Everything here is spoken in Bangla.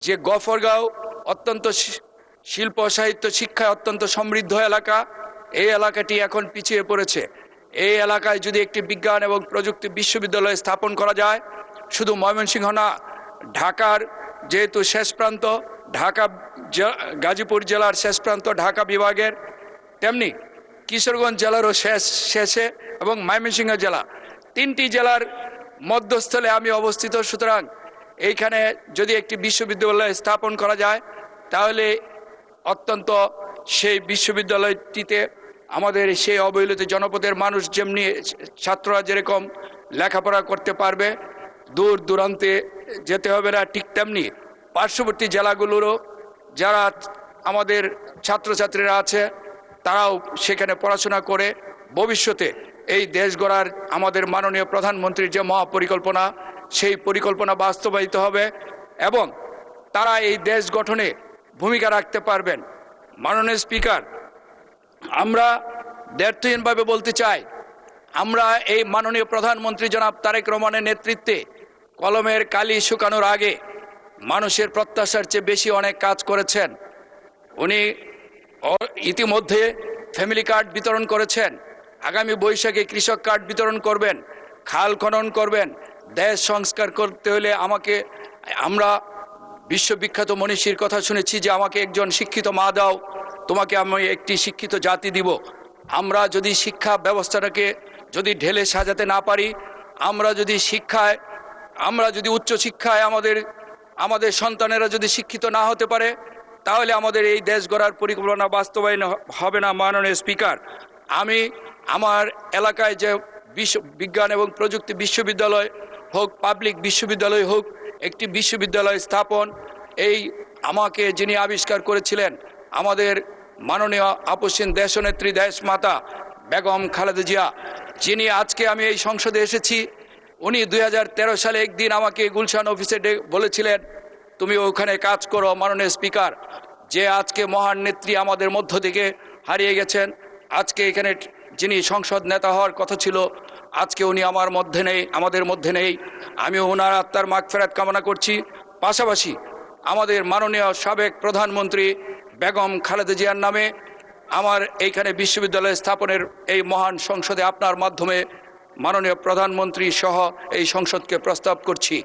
যে গফরগাঁও অত্যন্ত শিল্প সাহিত্য শিক্ষায় অত্যন্ত সমৃদ্ধ এলাকা, এই এলাকাটি এখন পিছিয়ে পড়েছে। এই এলাকায় যদি একটি বিজ্ঞান এবং প্রযুক্তি বিশ্ববিদ্যালয় স্থাপন করা যায়, শুধু ময়মনসিংহ না, ঢাকার যেহেতু শেষ প্রান্ত ঢাকা, গাজীপুর জেলার শেষ প্রান্ত ঢাকা বিভাগের, তেমনি কিশোরগঞ্জ জেলারও শেষে এবং ময়মনসিংহ জেলা, তিনটি জেলার মধ্যস্থলে আমি অবস্থিত। সুতরাং এইখানে যদি একটি বিশ্ববিদ্যালয় স্থাপন করা যায়, তাহলে অত্যন্ত সেই বিশ্ববিদ্যালয়টিতে আমাদের সেই অবহেলিত জনপদের মানুষ যেমনি ছাত্ররা যেরকম লেখাপড়া করতে পারবে, দূর দূরান্তে যেতে হবে না, ঠিক তেমনি পার্শ্ববর্তী জেলাগুলোরও যারা আমাদের ছাত্রছাত্রীরা আছে তারাও সেখানে পড়াশোনা করে ভবিষ্যতে এই দেশ গড়ার আমাদের মাননীয় প্রধানমন্ত্রীর যে মহাপরিকল্পনা, সেই পরিকল্পনা বাস্তবায়িত হবে এবং তারা এই দেশ গঠনে ভূমিকা রাখতে পারবেন। মাননীয় স্পিকার, আমরা দ্ব্যর্থহীনভাবে বলতে চাই, আমরা এই মাননীয় প্রধানমন্ত্রী জনাব তারেক রহমানের নেতৃত্বে কলমের কালি শুকানোর আগে মানুষের প্রত্যাশার চেয়ে বেশি অনেক কাজ করেছেন। উনি ইতিমধ্যে ফ্যামিলি কার্ড বিতরণ করেছেন, আগামী বৈশাখে কৃষক কার্ড বিতরণ করবেন, খাল খনন করবেন। দেশ সংস্কার করতে হলে আমরা বিশ্ববিখ্যাত মনীষীর কথা শুনেছি যে আমাকে একজন শিক্ষিত মা দাও, তোমাকে আমি একটি শিক্ষিত জাতি দিব। আমরা যদি শিক্ষা ব্যবস্থাটাকে যদি ঢেলে সাজাতে না পারি, আমরা যদি উচ্চ শিক্ষায় আমাদের সন্তানেরা যদি শিক্ষিত না হতে পারে, তাহলে আমাদের এই দেশ গড়ার পরিকল্পনা বাস্তবায়ন হবে না। মাননীয় স্পিকার, আমি আমার এলাকায় যে বিজ্ঞান এবং প্রযুক্তি বিশ্ববিদ্যালয় হোক, পাবলিক বিশ্ববিদ্যালয় হোক, একটি বিশ্ববিদ্যালয় স্থাপন, এই আমাকে যিনি আবিষ্কার করেছিলেন আমাদের মাননীয় আপসীন দেশনেত্রী দেশমাতা বেগম খালেদা জিয়া, যিনি আজকে আমি এই সংসদে এসেছি, উনি 2013 সালে একদিন আমাকে গুলশান অফিসে বলেছিলেন তুমি ওখানে কাজ করো। মাননীয় স্পিকার, যে আজকে মহান নেত্রী আমাদের মধ্য থেকে হারিয়ে গেছেন, আজকে এখানে যিনি সংসদ নেতা হওয়ার কথা ছিল, আজকে উনি আমাদের মধ্যে নেই। আমি ওনার আত্মার মাগফিরাত কামনা করছি। পাশাপাশি আমাদের মাননীয় সাবেক প্রধানমন্ত্রী বেগম খালেদা জিয়ার নামে আমার এইখানে বিশ্ববিদ্যালয় স্থাপনের এই মহান সংসদে আপনার মাধ্যমে মাননীয় প্রধানমন্ত্রী সহ এই সংসদকে প্রস্তাব করছি।